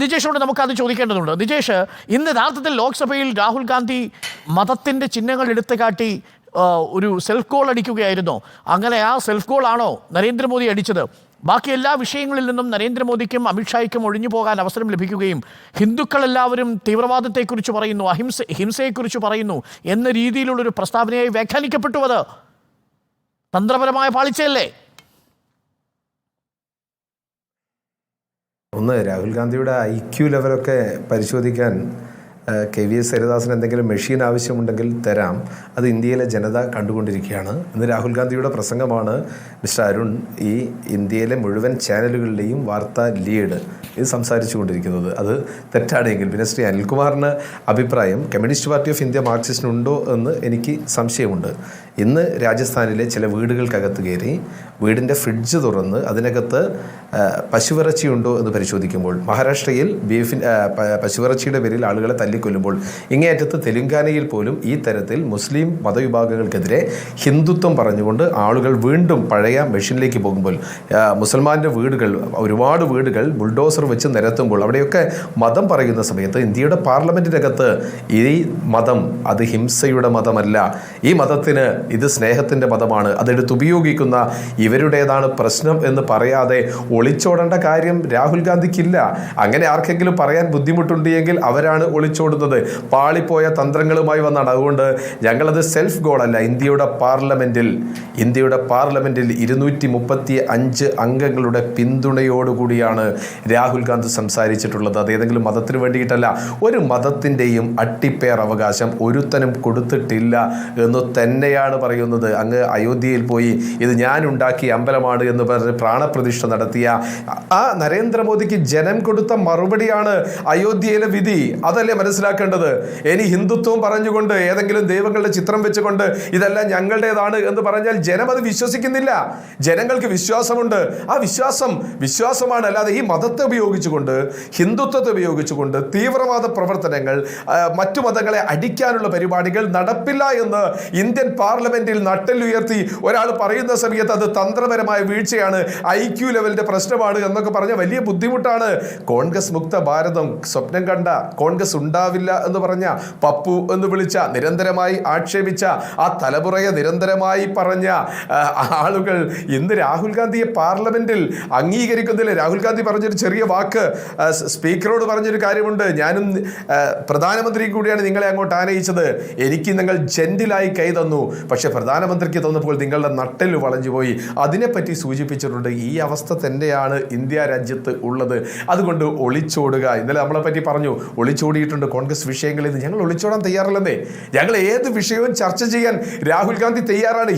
നിജേഷോട് നമുക്കത് ചോദിക്കേണ്ടതുണ്ട്. നിജേഷ്, ഇന്ന് യഥാർത്ഥത്തിൽ ലോക്സഭയിൽ രാഹുൽ ഗാന്ധി മതത്തിൻ്റെ ചിഹ്നങ്ങൾ എടുത്തു കാട്ടി ഒരു സെൽഫ് ഗോൾ അടിക്കുകയായിരുന്നു. അങ്ങനെ ആ സെൽഫ് ഗോൾ ആണോ നരേന്ദ്രമോദി അടിച്ചത്? ബാക്കി എല്ലാ വിഷയങ്ങളിൽ നിന്നും നരേന്ദ്രമോദിക്കും അമിത്ഷായ്ക്കും ഒഴിഞ്ഞു പോകാൻ അവസരം ലഭിക്കുകയും ഹിന്ദുക്കളെല്ലാവരും തീവ്രവാദത്തെക്കുറിച്ച് പറയുന്നു, ഹിംസയെക്കുറിച്ച് പറയുന്നു എന്ന രീതിയിലുള്ളൊരു പ്രസ്താവനയായി വ്യാഖ്യാനിക്കപ്പെട്ടു. അത് തന്ത്രപരമായ പാളിച്ചയല്ലേ? ഒന്ന്, രാഹുൽ ഗാന്ധിയുടെ IQ ലെവലൊക്കെ പരിശോധിക്കാൻ KVS ഹരിദാസിന് എന്തെങ്കിലും മെഷീൻ ആവശ്യമുണ്ടെങ്കിൽ തരാം. അത് ഇന്ത്യയിലെ ജനത കണ്ടുകൊണ്ടിരിക്കുകയാണ്. ഇന്ന് രാഹുൽ ഗാന്ധിയുടെ പ്രസംഗമാണ് മിസ്റ്റർ അരുൺ ഈ ഇന്ത്യയിലെ മുഴുവൻ ചാനലുകളിലെയും വാർത്താ ലീഡ് ഇത് സംസാരിച്ചു കൊണ്ടിരിക്കുന്നത്. അത് തെറ്റാണെങ്കിൽ പിന്നെ ശ്രീ അനിൽകുമാറിന് അഭിപ്രായം കമ്മ്യൂണിസ്റ്റ് പാർട്ടി ഓഫ് ഇന്ത്യ മാർക്സിസ്റ്റിനുണ്ടോ എന്ന് എനിക്ക് സംശയമുണ്ട്. ഇന്ന് രാജസ്ഥാനിലെ ചില വീടുകൾക്കകത്ത് കയറി വീടിൻ്റെ ഫ്രിഡ്ജ് തുറന്ന് അതിനകത്ത് പശുവിറച്ചി ഉണ്ടോ എന്ന് പരിശോധിക്കുമ്പോൾ, മഹാരാഷ്ട്രയിൽ പശുവിറച്ചിയുടെ പേരിൽ ആളുകളെ തല്ലിക്കൊല്ലുമ്പോൾ, ഇങ്ങേയറ്റത്ത് തെലുങ്കാനയിൽ പോലും ഈ തരത്തിൽ മുസ്ലിം മതവിഭാഗങ്ങൾക്കെതിരെ ഹിന്ദുത്വം പറഞ്ഞുകൊണ്ട് ആളുകൾ വീണ്ടും പഴയ മെഷീനിലേക്ക് പോകുമ്പോൾ, മുസൽമാൻ്റെ വീടുകൾ, ഒരുപാട് വീടുകൾ ബുൾഡോസർ വെച്ച് നിരത്തുമ്പോൾ, അവിടെയൊക്കെ മതം പറയുന്ന സമയത്ത് ഇന്ത്യയുടെ പാർലമെൻറ്റിനകത്ത് ഈ മതം അത് ഹിംസയുടെ മതമല്ല, ഈ മതത്തിന് ഇത് സ്നേഹത്തിൻ്റെ മതമാണ്, അതെടുത്തുപയോഗിക്കുന്ന ഇവരുടേതാണ് പ്രശ്നം എന്ന് പറയാതെ ഒളിച്ചോടേണ്ട കാര്യം രാഹുൽ ഗാന്ധിക്കില്ല. അങ്ങനെ ആർക്കെങ്കിലും പറയാൻ ബുദ്ധിമുട്ടുണ്ടെങ്കിൽ അവരാണ് ഒളിച്ചോടുന്നത്, പാളിപ്പോയ തന്ത്രങ്ങളുമായി വന്നാണ്. അതുകൊണ്ട് ഞങ്ങളത് സെൽഫ് ഗോളല്ല, ഇന്ത്യയുടെ പാർലമെൻറ്റിൽ 235 അംഗങ്ങളുടെ പിന്തുണയോടുകൂടിയാണ് രാഹുൽ ഗാന്ധി സംസാരിച്ചിട്ടുള്ളത്. അത് ഏതെങ്കിലും മതത്തിന് വേണ്ടിയിട്ടല്ല. ഒരു മതത്തിൻ്റെയും അട്ടിപ്പേർ അവകാശം ഒരുത്തനും കൊടുത്തിട്ടില്ല എന്ന് തന്നെയാണ് പറയുന്നത്. അങ്ങ് അയോധ്യയിൽ പോയി ഇത് ഞാൻ ഉണ്ടാക്കിയ അമ്പലമാണ് എന്ന് പറഞ്ഞ് പ്രാണപ്രതിഷ്ഠ നടത്തിയ ആ നരേന്ദ്രമോദിക്ക് ജനം കൊടുത്ത മറുപടിയാണ് അയോധ്യയിലെ വിധി. അതല്ലേ മനസ്സിലാക്കേണ്ടത്? ഇനി ഹിന്ദുത്വം പറഞ്ഞുകൊണ്ട് ഏതെങ്കിലും ദൈവങ്ങളുടെ ചിത്രം വെച്ചുകൊണ്ട് ഇതെല്ലാം ഞങ്ങളുടേതാണ് എന്ന് പറഞ്ഞാൽ ജനം അത് വിശ്വസിക്കുന്നില്ല. ജനങ്ങൾക്ക് വിശ്വാസമുണ്ട്. ആ വിശ്വാസമാണ്. അല്ലാതെ ഈ മതത്തെ ഉപയോഗിച്ചുകൊണ്ട്, ഹിന്ദുത്വത്തെ ഉപയോഗിച്ചുകൊണ്ട് തീവ്രവാദ പ്രവർത്തനങ്ങൾ, മറ്റു മതങ്ങളെ അടിക്കാനുള്ള പരിപാടികൾ നടപ്പില്ല എന്ന് ഇന്ത്യൻ പാർലമെന്റിൽ നട്ടെല്ലുയർത്തി ഒരാൾ പറയുന്ന സമയത്ത് അത് തന്ത്രപരമായ വീഴ്ചയാണ്, IQ ലെവലിന്റെ പ്രശ്നമാണ് എന്നൊക്കെ പറഞ്ഞ വലിയ ബുദ്ധിമുട്ടാണ്. കോൺഗ്രസ് മുക്ത ഭാരതം സ്വപ്നം കണ്ട, കോൺഗ്രസ് ഉണ്ടാവില്ല എന്ന് പറഞ്ഞ, പപ്പു എന്ന് വിളിച്ച, നിരന്തരമായി ആക്ഷേപിച്ച, ആ തലമുറയെ നിരന്തരമായി പറഞ്ഞ ആളുകൾ ഇന്ന് രാഹുൽ ഗാന്ധിയെ പാർലമെന്റിൽ അംഗീകരിക്കുന്നില്ല. രാഹുൽ ഗാന്ധി പറഞ്ഞൊരു ചെറിയ വാക്ക്, സ്പീക്കറോട് പറഞ്ഞൊരു കാര്യമുണ്ട്, ഞാനും പ്രധാനമന്ത്രി കൂടിയാണ് നിങ്ങളെ അങ്ങോട്ട് ആനയിച്ചത്, എനിക്ക് നിങ്ങൾ ജെന്റിലായി കൈ തന്നു, പക്ഷെ പ്രധാനമന്ത്രിക്ക് തന്നപ്പോൾ നിങ്ങളുടെ നട്ടെൽ വളഞ്ഞുപോയി. അതിനെപ്പറ്റി സൂചിപ്പിച്ചിട്ടുണ്ട്. ഈ അവസ്ഥ തന്നെയാണ് ഇന്ത്യ രാജ്യത്ത് ഉള്ളത്. അതുകൊണ്ട് ഒളിച്ചോടുക, ഇന്നലെ നമ്മളെ പറ്റി പറഞ്ഞു, ഒളിച്ചോടിയിട്ടുണ്ട് കോൺഗ്രസ് വിഷയങ്ങളിൽ നിന്ന്. ഞങ്ങൾ ഒളിച്ചോടാൻ തയ്യാറല്ലെന്നേ. ഞങ്ങൾ ഏത് വിഷയവും ചർച്ച ചെയ്യാൻ രാഹുൽ ഗാന്ധി തയ്യാറാണ്.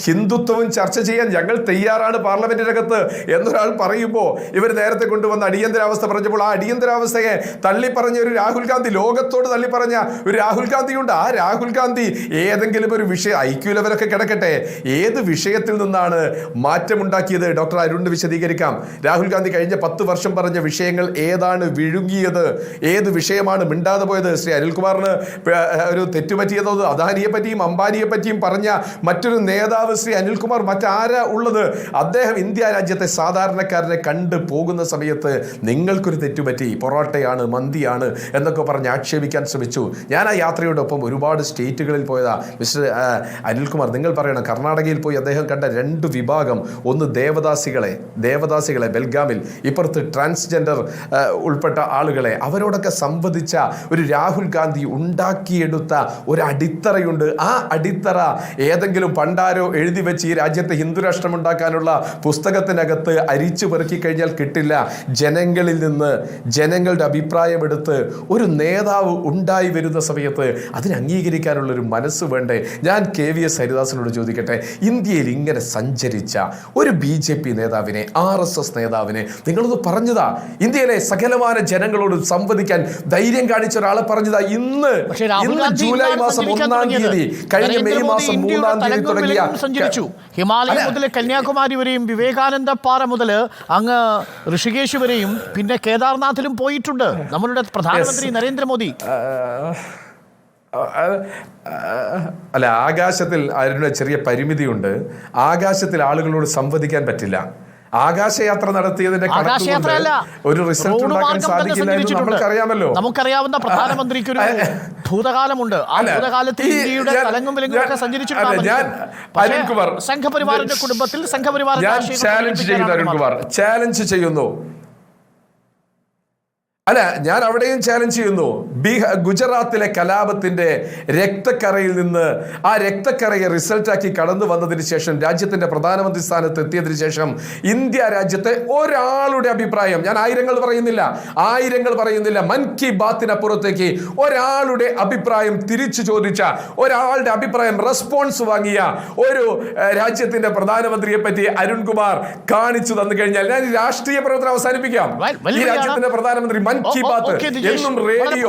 ഹിന്ദുത്വവും ചർച്ച ചെയ്യാൻ ഞങ്ങൾ തയ്യാറാണ് പാർലമെന്റിനകത്ത് എന്നൊരാൾ പറയുമ്പോൾ, ഇവർ നേരത്തെ കൊണ്ടുവന്ന അടിയന്തരാവസ്ഥ പറഞ്ഞപ്പോൾ ആ അടിയന്തരാവസ്ഥയെ തള്ളിപ്പറഞ്ഞ ഒരു രാഹുൽ ഗാന്ധി, ലോകത്തോട് തള്ളിപ്പറഞ്ഞ ഒരു രാഹുൽ ഗാന്ധിയുണ്ട്. ആ രാഹുൽ ഗാന്ധി ഏതെങ്കിലും ഒരു വിഷയം, IQ ലെവലൊക്കെ കിടക്കട്ടെ, ഏത് വിഷയത്തിൽ നിന്നാണ് മാറ്റമുണ്ടാക്കിയത്? ഡോക്ടർ അരുൺ വിശദീകരിക്കാം. രാഹുൽ ഗാന്ധി കഴിഞ്ഞ 10 വർഷം പറഞ്ഞ വിഷയങ്ങൾ ഏതാണ് വിഴുങ്ങിയത്? ഏത് വിഷയമാണ് മിണ്ടാതെ പോയത്? ശ്രീ അനിൽകുമാറിന് ഒരു തെറ്റുപറ്റിയതോ? അദാനിയെ പറ്റിയും അംബാനിയെ പറ്റിയും പറഞ്ഞ മറ്റൊരു നേതാവ് ശ്രീ അനിൽകുമാർ, മറ്റാരാ ഉള്ളത്? അദ്ദേഹം ഇന്ത്യ രാജ്യത്തെ സാധാരണക്കാരനെ കണ്ടു പോകുന്ന സമയത്ത് നിങ്ങൾക്കൊരു തെറ്റുപറ്റി, പൊറോട്ടയാണ്, മന്തിയാണ് എന്നൊക്കെ പറഞ്ഞ് ആക്ഷേപിക്കാൻ ശ്രമിച്ചു. ഞാൻ ആ യാത്രയോടൊപ്പം ഒരുപാട് സ്റ്റേറ്റുകളിൽ പോയതാ. മിസ്റ്റർ അനിൽകുമാർ, നിങ്ങൾ പറയണം, കർണാടകയിൽ പോയി അദ്ദേഹം കണ്ട 2 വിഭാഗം, ഒന്ന് ദേവദാസികളെ ബെൽഗാമിൽ, ഇപ്പുറത്ത് ട്രാൻസ്ജെൻഡർ ഉൾപ്പെട്ട ആളുകളെ, അവരോടൊക്കെ സംവദിച്ച ഒരു രാഹുൽ ഗാന്ധി ഉണ്ടാക്കിയെടുത്ത ഒരു അടിത്തറയുണ്ട്. ആ അടിത്തറ ഏതെങ്കിലും പണ്ടാരോ എഴുതി വെച്ച് ഈ രാജ്യത്തെ ഹിന്ദുരാഷ്ട്രം ഉണ്ടാക്കാനുള്ള പുസ്തകത്തിനകത്ത് അരിച്ചു പെറുക്കി കഴിഞ്ഞാൽ കിട്ടില്ല. ജനങ്ങളിൽ നിന്ന് ജനങ്ങളുടെ അഭിപ്രായമെടുത്ത് ഒരു നേതാവ് ഉണ്ടായി വരുന്ന സമയത്ത് അതിന് അംഗീകരിക്കാനുള്ളൊരു മനസ്സ് വേണ്ടേ? ഞാൻ KVS ഹരിദാസിനോട് ചോദിക്കട്ടെ, ഇന്ത്യയിൽ ഇങ്ങനെ സഞ്ചരിച്ച ഒരു BJP നേതാവിനെ, RSS നേതാവിനെ നിങ്ങളൊന്ന് പറഞ്ഞതാ? ഇന്ത്യയിലെ സകലമാന ജനങ്ങളോട് സംവദിക്കാൻ ധൈര്യം കാണിച്ച ഒരാളെ പറഞ്ഞതാ? ഇന്ന് ജൂലൈ മാസം 1-ാം തീയതി, കഴിഞ്ഞ മെയ് മാസം 3-ാം തീയതി തുടങ്ങിയ സഞ്ചരിച്ചു. ഹിമാലയം മുതൽ കന്യാകുമാരി വരെയും, വിവേകാനന്ദ പാറ മുതൽ അങ്ങ് ഋഷികേശ് വരെയും, പിന്നെ കേദാർനാഥിലും പോയിട്ടുണ്ട് നമ്മളുടെ പ്രധാനമന്ത്രി നരേന്ദ്രമോദി. അല്ല, ആകാശത്തിൽ അതിനുള്ള ചെറിയ പരിമിതിയുണ്ട്. ആകാശത്തിൽ ആളുകളോട് സംവദിക്കാൻ പറ്റില്ല. ആകാശയാത്ര നടത്തിയതിന്റെ ആകാശയാത്രയല്ല, ഒരു റിസൾട്ട് റോഡ് ഉണ്ടാക്കാൻ മാർഗം സാധിക്കില്ല എന്ന് സഞ്ചരിച്ചിട്ടുണ്ട്. നമ്മൾക്കറിയാമല്ലോ. നമുക്കറിയാവുന്ന പ്രധാനമന്ത്രിക്ക് ഒരു ഭൂതകാലമുണ്ട്. ആ ഭൂതകാലത്തിൽ ഇന്ത്യയുടെ തലങ്ങും വിലങ്ങുമൊക്കെ സഞ്ചരിച്ചിട്ടുണ്ട്. സംഘപരിവാറിന്റെ കുടുംബത്തിൽ ചാലഞ്ച് ചെയ്യുന്നു. അല്ല, ഞാൻ അവിടെയും ചാലഞ്ച് ചെയ്യുന്നു. ഗുജറാത്തിലെ കലാപത്തിന്റെ രക്തക്കറയിൽ നിന്ന് ആ രക്തക്കറയെ റിസൾട്ടാക്കി കടന്നു വന്നതിന് ശേഷം, രാജ്യത്തിന്റെ പ്രധാനമന്ത്രി സ്ഥാനത്ത് എത്തിയതിനു ശേഷം ഇന്ത്യ രാജ്യത്തെ ഒരാളുടെ അഭിപ്രായം, ഞാൻ ആയിരങ്ങൾ പറയുന്നില്ല, മൻ കി ബാത്തിനപ്പുറത്തേക്ക് ഒരാളുടെ അഭിപ്രായം തിരിച്ചു ചോദിച്ച, ഒരാളുടെ അഭിപ്രായം റെസ്പോൺസ് വാങ്ങിയ ഒരു രാജ്യത്തിന്റെ പ്രധാനമന്ത്രിയെ പറ്റി അരുൺകുമാർ കാണിച്ചു തന്നു കഴിഞ്ഞാൽ ഞാൻ രാഷ്ട്രീയ പ്രവർത്തനം അവസാനിപ്പിക്കാം. ഈ രാജ്യത്തിന്റെ പ്രധാനമന്ത്രി മൻ കി ബാത്ത് എന്നും റേഡിയോ